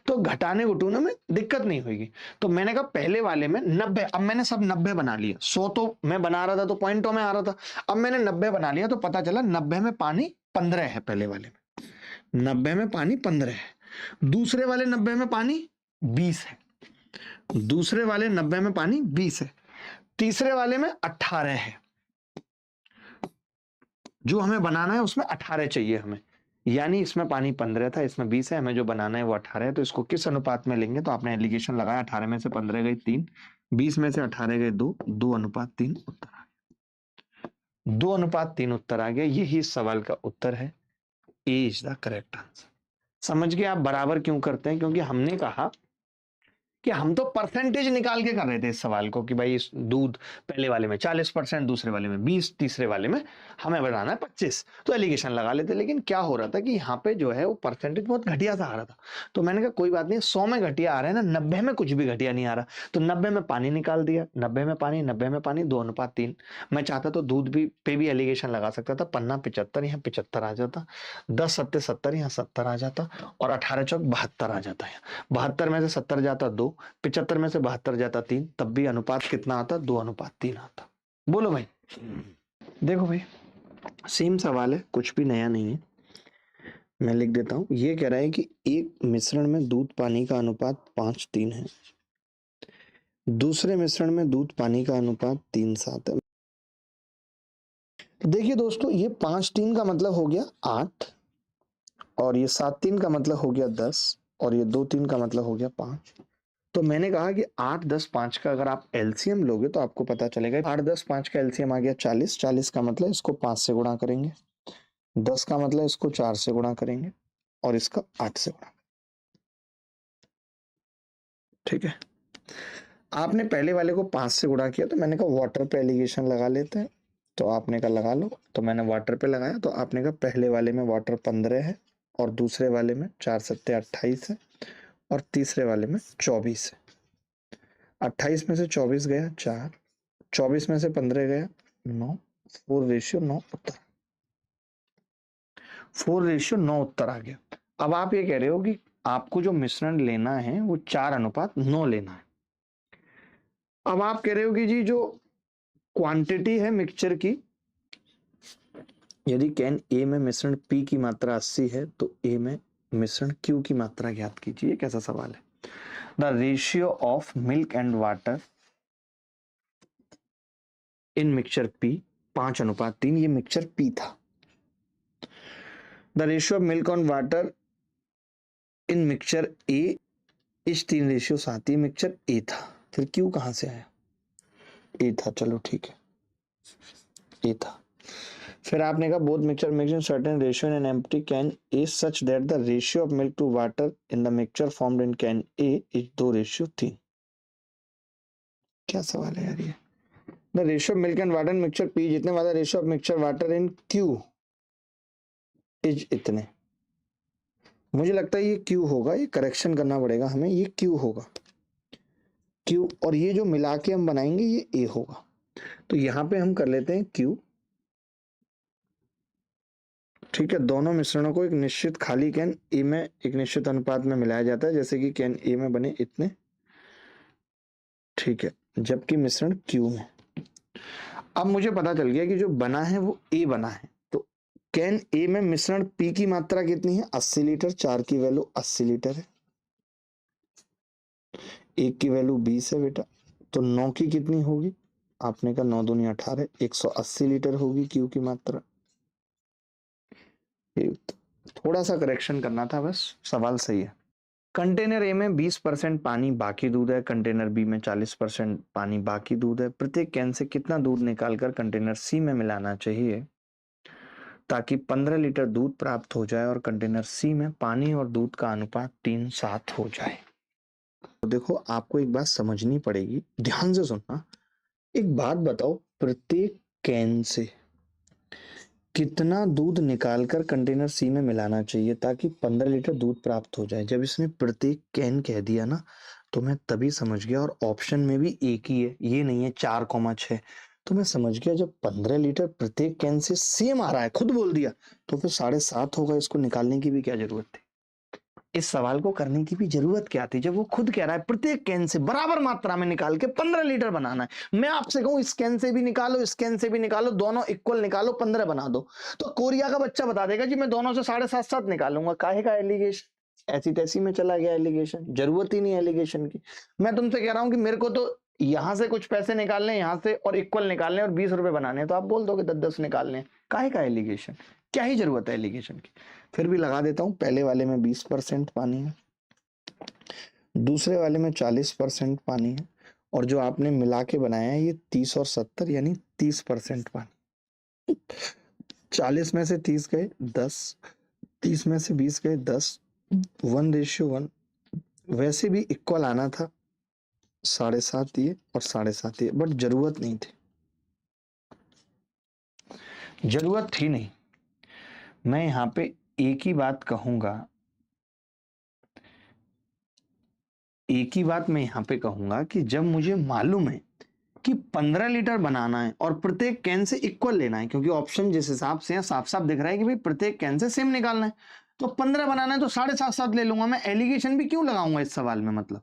तो घटाने घटूने में दिक्कत नहीं होगी। तो मैंने कहा पहले वाले में 90, अब मैंने सब 90 बना लिया। 100 तो मैं बना रहा था तो पॉइंटों में आ रहा था, अब मैंने 90 बना लिया तो पता चला 90 में पानी 15 है। पहले वाले में 90 में पानी 15 है, दूसरे वाले 90 में पानी 20 है, दूसरे वाले 90 में पानी 20 है, तीसरे वाले में 18 है। जो हमें बनाना है उसमें 18 चाहिए हमें, यानी इसमें पानी 15 था, इसमें 20 है, हमें जो बनाना है वो 18 है। तो इसको किस अनुपात में लेंगे, तो आपने एलिगेशन लगाया, 18 में से 15 गई 3, 20 में से 18 गए 2, 2:3 उत्तर आ गया। 2:3 उत्तर आ गया। यही इस सवाल का उत्तर है। ए इज द करेक्ट आंसर। समझ गए आप बराबर क्यों करते हैं, क्योंकि हमने कहा कि हम तो परसेंटेज निकाल के कर रहे थे इस सवाल को कि भाई इस दूध पहले वाले में 40%, दूसरे वाले में 20, तीसरे वाले में हमें बनाना है 25, तो एलिगेशन लगा लेते। लेकिन क्या हो रहा था कि यहाँ पे जो है वो परसेंटेज बहुत घटिया सा आ रहा था। तो मैंने कहा कोई बात नहीं, 100 में घटिया आ रहा है ना, 90 में कुछ भी घटिया नहीं आ रहा। तो 90 में पानी निकाल दिया, 90 में पानी, 90 में पानी, 2:3। मैं चाहता तो दूध भी पे भी एलिगेशन लगा सकता था, पन्ना 75, यहाँ 75 आ जाता, 10 सत्ते 70, यहाँ 70 आ जाता, और 18 चौक 72 आ जाता है। 72 में से 70 जाता 2, 75 में से 72 जाता 3, तब भी अनुपात कितना आता? 2:3 आता। बोलो भाई। देखो भाई, सेम सवाल है, कुछ भी नया नहीं है। मैं लिख देता हूं। ये कह रहा है कि एक मिश्रण में दूध पानी का अनुपात 5:3 है, दूसरे मिश्रण में दूध पानी का अनुपात 3:7 है। तो देखिए दोस्तों, ये 5:3 का मतलब हो गया 8, और ये 7:3 का मतलब हो गया 10, और ये 2:3 का मतलब हो गया 5। तो मैंने कहा कि 8, 10, 5 का अगर आप एलसीएम लोगे तो आपको पता चलेगा 8, 10, 5 का एलसीएम आ गया 40। 40 का मतलब इसको 5 से गुणा करेंगे, 10 का मतलब इसको 4 से गुणा करेंगे, और इसका 8 से गुणा। ठीक है, आपने पहले वाले को 5 से गुणा किया, तो मैंने कहा वाटर पे एलिगेशन लगा लेते हैं। तो आपने कहा लगा लो, तो मैंने वाटर पे लगाया। तो आपने कहा पहले वाले में वाटर 15 है, और दूसरे वाले में 4 सत्ते 28 है, और तीसरे वाले में 24 है। 28 में से 24 गया 4, 24 में से 15 गया 9, 4:9 उत्तर। 4:9 उत्तर आ गया। अब आप ये कह रहे हो कि आपको जो मिश्रण लेना है वो 4:9 लेना है। अब आप कह रहे हो कि जी जो क्वांटिटी है मिक्सचर की, यदि कैन ए में मिश्रण पी की मात्रा 80 है, तो ए में मिश्रण क्यू की मात्रा ज्ञात कीजिए। ये कैसा सवाल है? The ratio of milk and water in mixture P 5:3। ये मिक्सचर पी था। The ratio of milk on water in mixture A is 3:7। ये मिक्सचर ए था, फिर क्यू कहां से आया? ए था, चलो ठीक है, ए था। फिर आपने कहा both mixture mix in certain ratio in an empty can A such that the ratio of milk to water in the mixture formed in can A is 2:3। क्या सवाल है यार ये? The ratio of milk and water in mixture P जितने वाला ratio of mixture water in Q is इतने। मुझे लगता है ये क्यू होगा, ये करेक्शन करना पड़ेगा हमें, ये क्यू होगा, क्यू, और ये जो मिला के हम बनाएंगे ये ए होगा। तो यहां पे हम कर लेते हैं क्यू। ठीक है, दोनों मिश्रणों को एक निश्चित खाली कैन ए में एक निश्चित अनुपात में मिलाया जाता है, जैसे कि कैन ए में बने इतने। ठीक है, जबकि मिश्रण क्यू में। अब मुझे पता चल गया कि जो बना है वो ए बना है। तो कैन ए में मिश्रण पी की मात्रा कितनी है? 80 लीटर। 4 की वैल्यू 80 लीटर है, एक की वैल्यू 20 है बेटा। तो 9 की कितनी होगी? आपने कहा 9 दूनी 18, 180 लीटर होगी क्यू की मात्रा। थोड़ा सा करेक्शन करना था बस, सवाल सही है। कंटेनर ए में 20% पानी बाकी दूध है, कंटेनर बी में 40% पानी बाकी दूध है। प्रत्येक कैन से कितना दूध निकालकर कंटेनर सी में मिलाना चाहिए ताकि 15 लीटर दूध प्राप्त हो जाए और कंटेनर सी में पानी और दूध का अनुपात 3:7 हो जाए? तो देखो, आपको एक बात समझनी पड़ेगी, ध्यान से सुनना। एक बात बताओ, प्रत्येक कैन से कितना दूध निकालकर कंटेनर सी में मिलाना चाहिए ताकि 15 लीटर दूध प्राप्त हो जाए? जब इसने प्रत्येक कैन कह दिया ना, तो मैं तभी समझ गया, और ऑप्शन में भी एक ही है, ये नहीं है 4,6। तो मैं समझ गया जब 15 लीटर प्रत्येक कैन से सेम आ रहा है, खुद बोल दिया, तो फिर 7.5 होगा। इसको निकालने की भी क्या जरूरत थी? इस सवाल को करने की भी जरूरत क्या थी जब वो खुद कह रहा है प्रत्येक कैन से बराबर मात्रा में निकाल के 15 लीटर बनाना है? मैं आपसे कहूं इस कैन से भी निकालो, इस कैन से भी निकालो, दोनों इक्वल निकालो, 15 बना दो, तो कोरिया का बच्चा बता देगा जी मैं दोनों से 7.5 निकालूंगा। काहे का एलिगेशन? ऐसी तैसी में चला गया एलिगेशन, जरूरत ही नहीं एलिगेशन की। मैं तुमसे कह रहा हूं कि मेरे को तो यहां से कुछ पैसे निकालने, यहां से और इक्वल निकालने और 20 रुपए बनाने, तो आप बोल दोगे 10-10 निकालने। काहे का एलिगेशन? क्या ही जरूरत है एलिगेशन की? फिर भी लगा देता हूं। पहले वाले में 20% पानी है, दूसरे वाले में 40% पानी है, और जो आपने मिला के बनाया है ये 30 और 70 यानी 30% पानी। 40 में से 30 गए 10, 30 में से 20 गए 10, 1:1। वैसे भी इक्वल आना था, 7.5 ये और 7.5 ये, बट जरूरत नहीं थी, जरूरत थी नहीं। मैं यहाँ पे एक ही बात कहूंगा, एक ही बात मैं यहाँ पे कहूंगा कि जब मुझे मालूम है कि 15 लीटर बनाना है और प्रत्येक कैन से इक्वल लेना है, क्योंकि ऑप्शन जिस हिसाब से साफ साफ दिख रहा है कि भाई प्रत्येक कैन से सेम निकालना है, तो 15 बनाना है तो 7.5 ले लूंगा। मैं एलिगेशन भी क्यों लगाऊंगा इस सवाल में? मतलब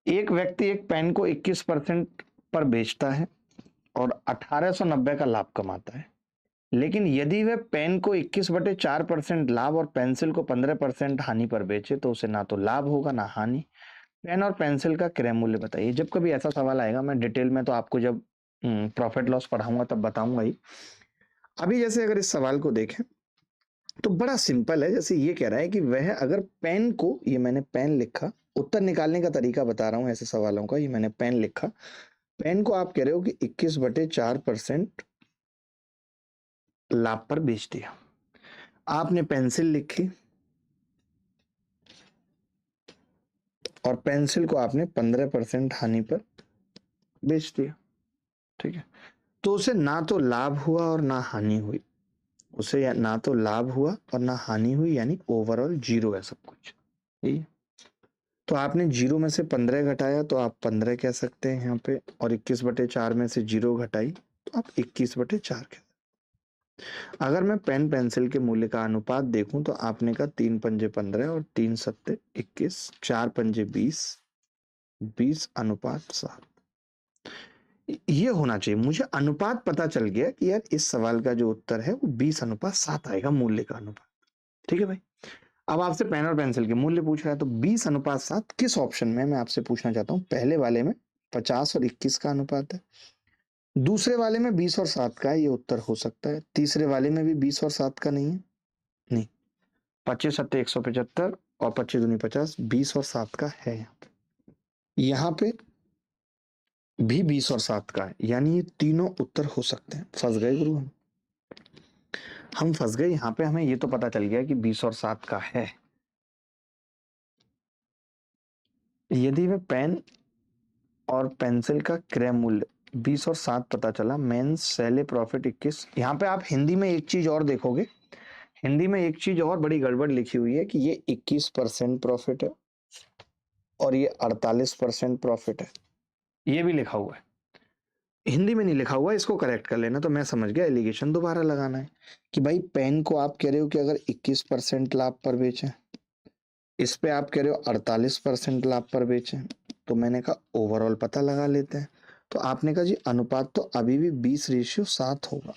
एक व्यक्ति एक पेन को 21% पर बेचता है और 1890 का लाभ कमाता है, लेकिन यदि वह पेन को 21/4% लाभ और पेंसिल को 15% हानि पर बेचे तो उसे ना तो लाभ होगा ना हानि। पेन और पेंसिल का क्रय मूल्य बताइए। जब कभी ऐसा सवाल आएगा, मैं डिटेल में तो आपको जब प्रॉफिट लॉस पढ़ाऊंगा तब बताऊंगा ही। अभी जैसे अगर इस सवाल को देखें तो बड़ा सिंपल है। जैसे ये कह रहा है कि वह अगर पेन को, ये मैंने पेन लिखा, उत्तर निकालने का तरीका बता रहा हूं ऐसे सवालों का, ये मैंने पेन लिखा, पेन को आप कह रहे हो कि 21/4% लाभ पर बेच दिया। आपने पेंसिल लिखी और पेंसिल को आपने 15% हानि पर बेच दिया, ठीक है। तो उसे ना तो लाभ हुआ और ना हानि हुई, उसे ना तो लाभ हुआ और ना हानि हुई, यानी ओवरऑल जीरो है सब कुछ, ठीक है। तो आपने जीरो में से 15 घटाया तो आप 15 कह सकते हैं यहाँ पे, और 21/4 में से जीरो घटाई तो आप 21/4 कह। अगर मैं पेन पेंसिल के मूल्य का अनुपात देखूं तो आपने कहा 3 पंजे 15 और 3 सत्ते 21, 4 पंजे 20, 20:7। ये होना चाहिए। मुझे अनुपात पता चल गया कि यार इस सवाल का जो उत्तर है वो 20:7 आएगा, मूल्य का अनुपात, ठीक है भाई। अब आपसे पेन और पेंसिल के मूल्य पूछ रहा है तो 20:7 किस ऑप्शन में, मैं आपसे पूछना चाहता हूं। पहले वाले में 50 और 21 का अनुपात है, दूसरे वाले में 20 और 7 का है, ये उत्तर हो सकता है। तीसरे वाले में भी 20 और 7 का नहीं है, नहीं। 25 सत्ते 175 और 25 दूनी 50, 20 और 7 का है। यहाँ पे भी 20 और 7 का है, यानी ये तीनों उत्तर हो सकते हैं। फंस गए गुरु हम फंस गए यहाँ पे। हमें ये तो पता चल गया कि 20 और 7 का है। यदि वे पेन और पेंसिल का क्रय मूल्य 20 और 7 पता चला, मेन सेले प्रॉफिट 21। यहाँ पे आप हिंदी में एक चीज और देखोगे, हिंदी में एक चीज और बड़ी गड़बड़ लिखी हुई है कि ये 21% प्रॉफिट है और ये 48% प्रॉफिट है, ये भी लिखा हुआ है। हिंदी में नहीं लिखा हुआ, इसको करेक्ट कर लेना। तो मैं समझ गया एलिगेशन दोबारा लगाना है कि भाई पेन को आप कह रहे हो कि अगर 21% लाभ पर बेचें, इस पे आप कह रहे हो 48% लाभ पर बेचें, तो मैंने कहा ओवरऑल पता लगा लेते हैं। तो आपने कहा जी अनुपात तो अभी भी 20:7 होगा।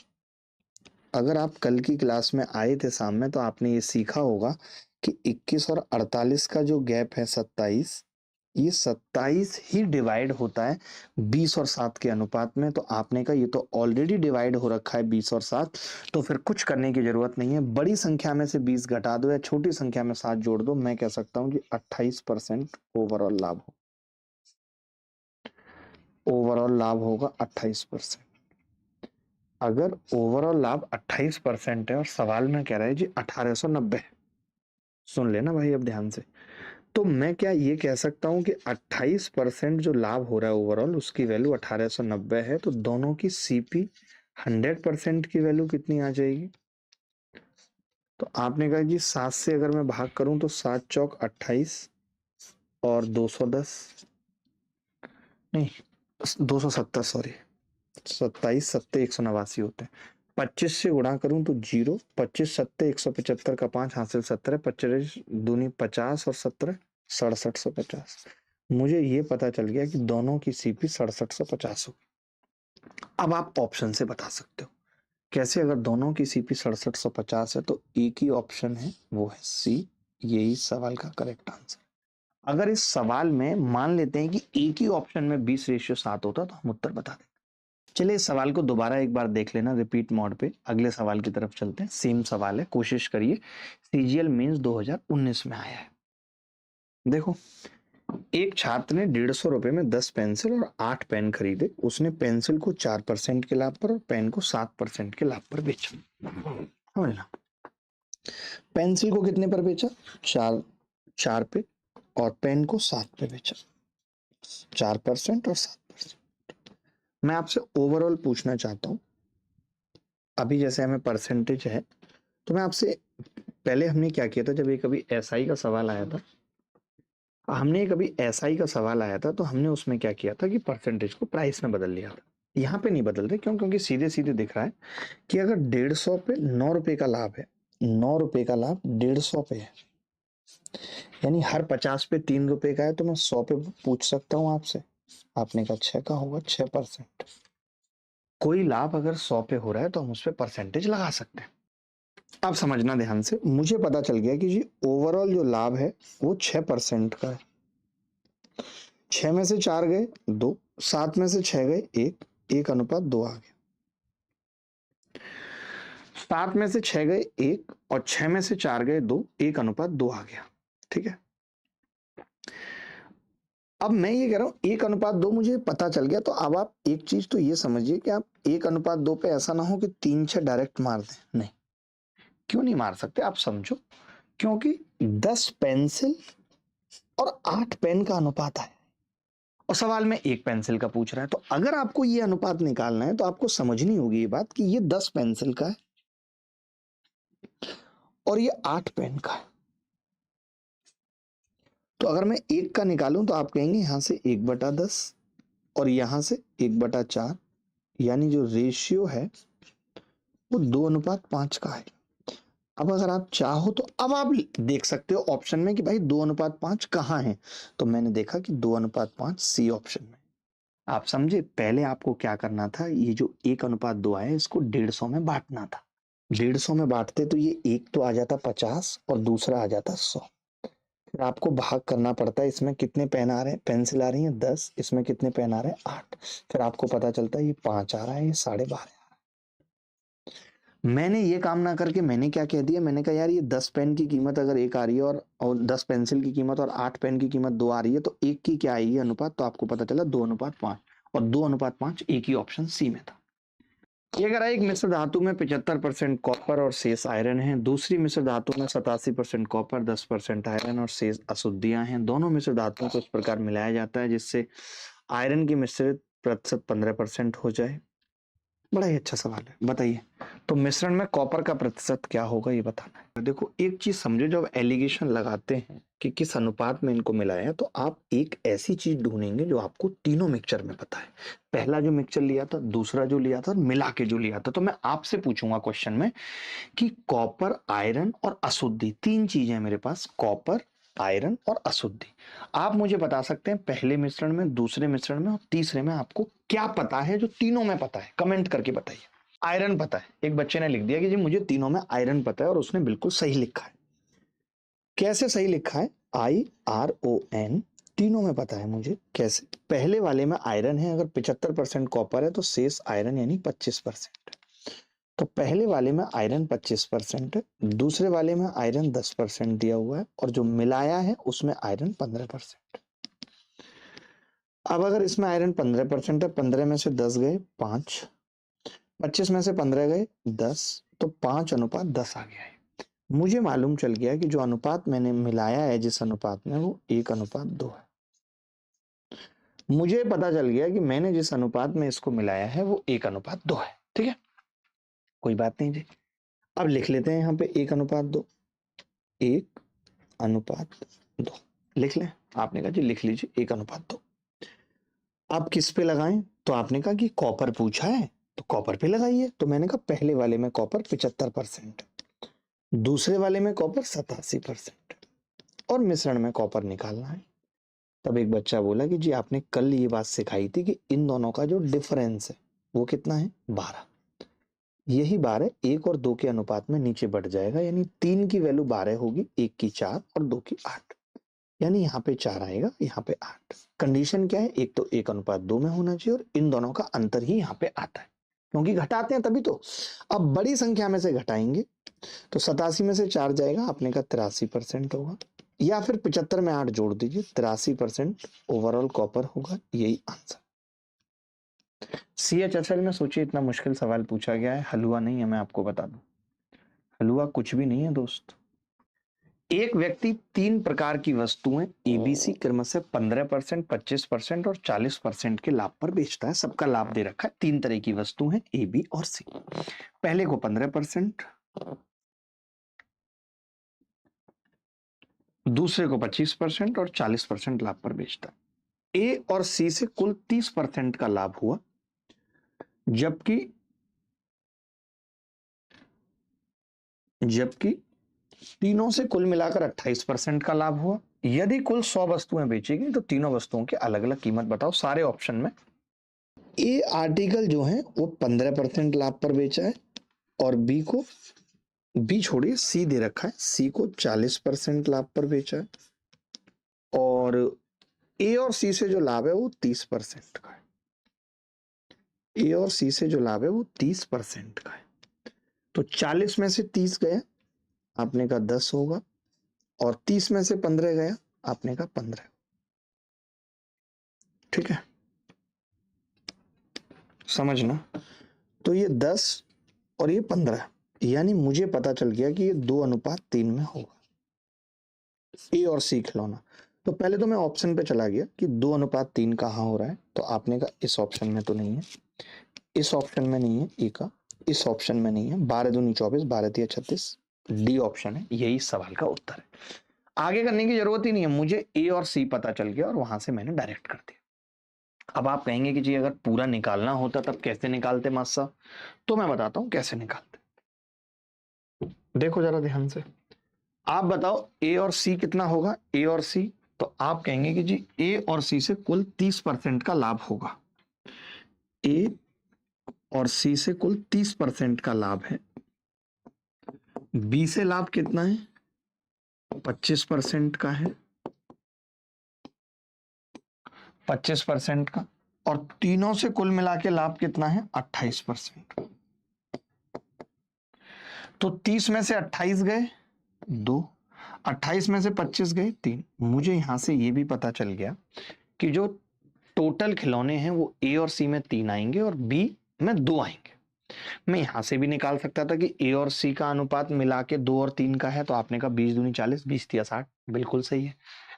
अगर आप कल की क्लास में आए थे सामने तो आपने ये सीखा होगा कि 21 और 48 का जो गैप है 27, ये 27 ही डिवाइड होता है 20 और 7 के अनुपात में। तो आपने कहा ये तो ऑलरेडी डिवाइड हो रखा है 20 और 7, तो फिर कुछ करने की जरूरत नहीं है। बड़ी संख्या में से 20 घटा दो या छोटी संख्या में 7 जोड़ दो, मैं कह सकता हूं कि 28% ओवरऑल लाभ हो, ओवरऑल लाभ होगा 28%। अगर ओवरऑल लाभ 28% है और सवाल में कह रहा है जी 1890, सुन लेना भाई अब ध्यान से, तो मैं क्या ये कह सकता हूं कि 28% जो लाभ हो रहा है ओवरऑल उसकी वैल्यू 1890 है, तो दोनों की सीपी 100% की वैल्यू कितनी आ जाएगी? तो आपने कहा जी 7 से अगर मैं भाग करूं तो 7 चौक 28 और 210, नहीं 270, सॉरी 27 सत्ते 189 होते हैं। 25 से गुणा करूं तो जीरो, 25 सत्ते 175 का 5 हासिल 17, 25 दूनी 50 और 17 6750। मुझे ये पता चल गया कि दोनों की सीपी 6750 हो। अब आप ऑप्शन से बता सकते हो कैसे। अगर दोनों की सीपी 6750 है तो एक ही ऑप्शन है, वो है सी, यही सवाल का करेक्ट आंसर। अगर इस सवाल में मान लेते हैं कि एक ही ऑप्शन में 20:7 होता तो हम उत्तर बता देते। चलिए इस सवाल को दोबारा एक बार देख लेना रिपीट मोड पे, अगले सवाल की तरफ चलते हैं। सेम सवाल है, कोशिश करिए। सीजीएल मेंस 2019 में आया है। देखो, एक छात्र ने 150 रुपए में 10 पेंसिल और 8 पेन खरीदे। उसने पेंसिल को 4% के लाभ पर और पेन को 7% के लाभ पर बेचा। समझना, पेंसिल को कितने पर बेचा? 4 पे, और पेन को 7 पे बेचा। 4% और 7%। मैं आपसे ओवरऑल पूछना चाहता हूँ, अभी जैसे हमें परसेंटेज है, तो मैं आपसे, पहले हमने क्या किया था, जब ये कभी एसआई का सवाल आया था, तो हमने उसमें क्या किया था कि परसेंटेज को प्राइस में बदल लिया था। यहाँ पे नहीं बदल रहे, क्यों? क्योंकि सीधे सीधे दिख रहा है कि अगर 150 पे 9 रुपए का लाभ है, 9 रुपए का लाभ 150 पे है, यानी हर 50 पे 3 रुपए का है, तो मैं 100 पे पूछ सकता हूँ आपसे। आपने कहा 6 का होगा, 6%। कोई लाभ अगर 100 पे हो रहा है तो हम उस पर परसेंटेज लगा सकते हैं। आप समझना ध्यान से, मुझे पता चल गया कि जी ओवरऑल जो लाभ है वो 6% का है। 6 में से 4 गए 2, 7 में से 6 गए 1, 1:2 आ गया। 7 में से 6 गए 1 और 6 में से 4 गए 2, 1:2 आ गया। ठीक है, अब मैं ये कह रहा हूं 1:2 मुझे पता चल गया, तो अब आप एक चीज तो ये समझिए कि आप 1:2 पे ऐसा ना हो कि 3-6 डायरेक्ट मार दें। नहीं, क्यों नहीं मार सकते आप समझो, क्योंकि 10 पेंसिल और 8 पेन का अनुपात है और सवाल में 1 पेंसिल का पूछ रहा है। तो अगर आपको ये अनुपात निकालना है तो आपको समझनी होगी ये बात कि ये 10 पेंसिल का है और ये 8 पेन का है। तो अगर मैं 1 का निकालूं तो आप कहेंगे यहां से 1/10 और यहां से 1/4, यानी जो रेशियो है वो 2:5 का है। अब अगर आप चाहो तो अब आप देख सकते हो ऑप्शन में कि भाई 2:5 कहाँ है, तो मैंने देखा कि 2:5 सी ऑप्शन में। आप समझे, पहले आपको क्या करना था, ये जो 1:2 आया इसको 150 में बांटना था। 150 में बांटते तो ये एक तो आ जाता 50 और दूसरा आ जाता 100। फिर आपको भाग करना पड़ता है, इसमें कितने पेन आ रहे हैं, पेंसिल आ रही है 10, इसमें कितने पेन आ रहे हैं 8। फिर आपको पता चलता है ये 5 आ रहा है, ये 12.5। मैंने ये काम ना करके मैंने क्या कह दिया, मैंने कहा यार ये 10 पेन की कीमत अगर एक आ रही है और 10 पेंसिल की कीमत और 8 पेन की कीमत 2 आ रही है, तो एक की क्या आएगी अनुपात, तो आपको पता चला 2:5 और 2:5 एक ही ऑप्शन सी में था। ये अगर एक मिश्र धातु में 75% कॉपर और शेष आयरन है, दूसरी मिश्र धातु में 87% कॉपर 10% आयरन और शेष अशुद्धियां हैं, दोनों मिश्र धातुओं को इस प्रकार मिलाया जाता है जिससे आयरन की मिश्रित प्रतिशत 15% हो जाए। बड़ा ही अच्छा सवाल है, बताइए तो मिश्रण में कॉपर का प्रतिशत क्या होगा, ये बताना है। देखो एक चीज समझो, जब एलिगेशन लगाते हैं कि किस अनुपात में इनको मिलाया, तो आप एक ऐसी चीज ढूंढेंगे जो आपको तीनों मिक्सचर में पता है। पहला जो मिक्सचर लिया था, दूसरा जो लिया था और मिला के जो लिया था। तो मैं आपसे पूछूंगा क्वेश्चन में कि कॉपर, आयरन और अशुद्धि, तीन चीजें मेरे पास, कॉपर, आयरन और अशुद्धि। आप मुझे बता सकते हैं पहले मिश्रण में, दूसरे मिश्रण में और तीसरे में आपको क्या पता है जो तीनों में पता है, कमेंट करके बताइए। आयरन पता है, एक बच्चे ने लिख दिया कि जी मुझे तीनों में आयरन पता है, और उसने बिल्कुल सही लिखा है। कैसे सही लिखा है, IRON, तीनों में पता है मुझे। कैसे, पहले वाले में आयरन है, अगर 75% कॉपर है तो शेष आयरन यानी 25%। तो पहले वाले में आयरन 25% है, दूसरे वाले में आयरन 10% दिया हुआ है, और जो मिलाया है उसमें आयरन 15%। अब अगर इसमें आयरन 15% है, 15 में से 10 गए 5, 25 में से 15 गए 10, तो 5:10 आ गया है। मुझे मालूम चल गया कि जो अनुपात मैंने मिलाया है जिस अनुपात में, वो 1:2 है। मुझे पता चल गया कि मैंने जिस अनुपात में इसको मिलाया है वो 1:2 है। ठीक है, कोई बात नहीं जी। अब लिख लेते हैं यहाँ पे 1:2, 1:2 लिख लें। आपने कहा जी लिख लीजिए 1:2। अब किस पे लगाएं, तो आपने कहा कि कॉपर पूछा है तो कॉपर पे लगाइए। तो मैंने कहा पहले वाले में कॉपर 75%, दूसरे वाले में कॉपर 87% और मिश्रण में कॉपर निकालना है। तब एक बच्चा बोला कि जी आपने कल ये बात सिखाई थी कि इन दोनों का जो डिफरेंस है वो कितना है, 12। यही 12 1 और 2 के अनुपात में नीचे बढ़ जाएगा, यानी 3 की वैल्यू 12 होगी, 1 की 4 और 2 की 8, यानी यहाँ पे 4 आएगा, यहाँ पे 8। कंडीशन क्या है, एक तो 1:2 में होना चाहिए और इन दोनों का अंतर ही यहाँ पे आता है, क्योंकि घटाते हैं तभी तो। अब बड़ी संख्या में से घटाएंगे तो 87 में से 4 जाएगा, आपने कहा 83% होगा, या फिर 75 में 8 जोड़ दीजिए, 83% ओवरऑल कॉपर होगा, यही आंसर। CHSL में सोचिए इतना मुश्किल सवाल पूछा गया है, हलवा नहीं है, मैं आपको बता दूं। हलवा कुछ भी नहीं है दोस्त। एक व्यक्ति 3 प्रकार की वस्तुएं एबीसी क्रमशः 15%, 25% और 40% के लाभ पर बेचता है। सबका लाभ दे रखा है। 3 तरह की वस्तु है ए, बी और सी। पहले को 15%, दूसरे को 25% और 40% लाभ पर बेचता है। ए और सी से कुल 30% का लाभ हुआ, जबकि तीनों से कुल मिलाकर 28% का लाभ हुआ। यदि कुल 100 वस्तुएं बेची गई तो तीनों वस्तुओं की अलग अलग कीमत बताओ। सारे ऑप्शन में ए आर्टिकल जो है वो 15% लाभ पर बेचा है, और बी छोड़िए, सी दे रखा है, सी को 40% लाभ पर बेचा है, और ए और सी से जो लाभ है वो 30% का है। ए और सी से जो लाभ है वो 30% का है। तो 40 में से 30 गया, आपने का 10 होगा, और 30 में से 15 गया, आपने का 15। ठीक है, समझना। तो ये 10 और ये 15, यानी मुझे पता चल गया कि ये 2:3 में होगा, ए और सी खिलौना। तो पहले तो मैं ऑप्शन पे चला गया कि 2:3 कहाँ हो रहा है, तो आपने कहा इस ऑप्शन में तो नहीं है, इस ऑप्शन में नहीं है ए का, इस ऑप्शन में नहीं है। 12 दूनी 24, 12 तिया 36, डी ऑप्शन है। यही सवाल का उत्तर है। आगे करने की जरूरत ही नहीं है, मुझे ए और सी पता चल गया और वहां से मैंने डायरेक्ट कर दिया। अब आप कहेंगे कि जी अगर पूरा निकालना होता तब कैसे निकालते मास्टर साहब? तो मैं बताता हूं कैसे निकालते। देखो जरा ध्यान से, आप बताओ ए और सी कितना होगा, ए और सी। तो आप कहेंगे कि जी ए और सी से कुल 30% का लाभ होगा। ए और सी से कुल 30% का लाभ है। बी से लाभ कितना है? 25% का है, 25% का। और तीनों से कुल मिला के लाभ कितना है? 28%। तो 30 में से 28 गए 2, 28 में से 25 गए 3। मुझे यहां से ये भी पता चल गया कि जो टोटल खिलौने हैं वो ए और सी में 3 आएंगे और बी में 2 आएंगे। मैं यहां से भी निकाल सकता था कि ए और सी का अनुपात मिला के 2 और 3 का है, तो आपने कहा 20 दूनी 40, 20 तिया 60, बिल्कुल सही है।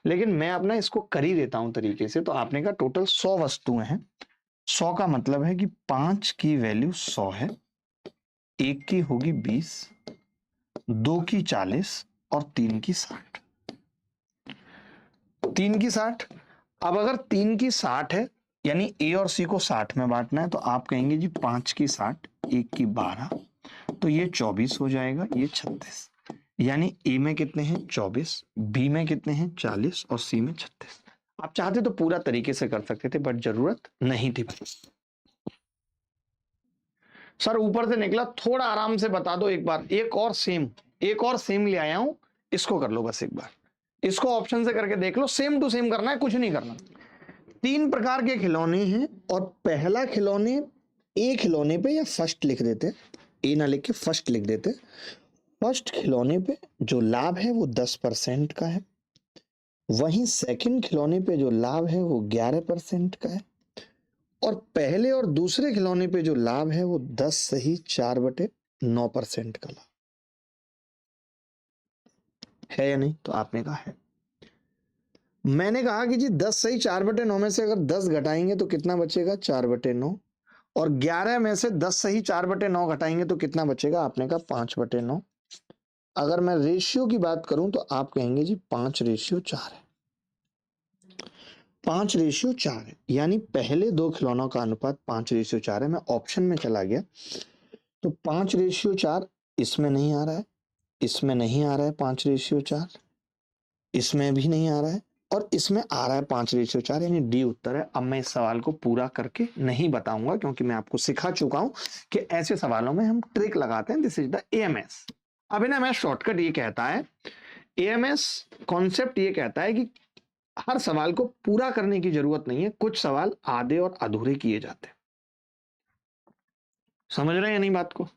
लेकिन मैं अपना इसको कर ही देता हूं तरीके से। तो आपने कहा टोटल 100 वस्तुएं हैं, 100 का मतलब है कि 5 की वैल्यू 100 है, एक की होगी 20, 2 की 40 और 3 की 60। 3 की 60। अब अगर 3 की 60 है, यानी ए और सी को 60 में बांटना है, तो आप कहेंगे जी 5 की 60, 1 की 12, तो ये 24 हो जाएगा, ये 36। यानी ए में कितने हैं? 24, बी में कितने हैं? 40 और सी में 36। आप चाहते तो पूरा तरीके से कर सकते थे, बट जरूरत नहीं थी। सर ऊपर से निकला, थोड़ा आराम से बता दो एक बार। एक और सेम ले आया हूं, इसको कर लो बस एक बार। इसको ऑप्शन से करके देख लो, सेम टू सेम करना है, कुछ नहीं करना। 3 प्रकार के खिलौने हैं, और पहला खिलौने ए खिलौने पे या फर्स्ट लिख देते, ए ना लिख के फर्स्ट लिख देते। फर्स्ट खिलौने पे जो लाभ है वो 10% का है, वहीं सेकंड खिलौने पे जो लाभ है वो 11% का है, और पहले और दूसरे खिलौने पे जो लाभ है वो 10 सही 4/9% का लाभ है, या नहीं? तो आपने कहा है। मैंने कहा कि जी 10 सही 4/9 में से अगर 10 घटाएंगे तो कितना बचेगा? 4/9। और 11 में से 10 सही 4/9 घटाएंगे तो कितना बचेगा? आपने कहा 5/9। अगर मैं रेशियो की बात करूं तो आप कहेंगे जी 5/4 है, 5/4 है, यानी पहले दो खिलौनों का अनुपात 5/4 है। मैं ऑप्शन में चला गया तो 5/4 इसमें नहीं आ रहा है, इसमें नहीं आ रहा है 5/4, इसमें भी नहीं आ रहा है, और इसमें आ रहा है 5/4, यानी डी उत्तर है। अब मैं इस सवाल को पूरा करके नहीं बताऊंगा, क्योंकि मैं आपको सिखा चुका हूं कि ऐसे सवालों में हम ट्रिक लगाते हैं। This is the AMS. अब ना मैं शॉर्टकट ये कहता है, एएमएस कॉन्सेप्ट ये कहता है कि हर सवाल को पूरा करने की जरूरत नहीं है, कुछ सवाल आधे और अधूरे किए जाते हैं। समझ रहे हैं नहीं बात को?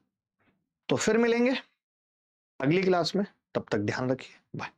तो फिर मिलेंगे अगली क्लास में, तब तक ध्यान रखिए, बाय।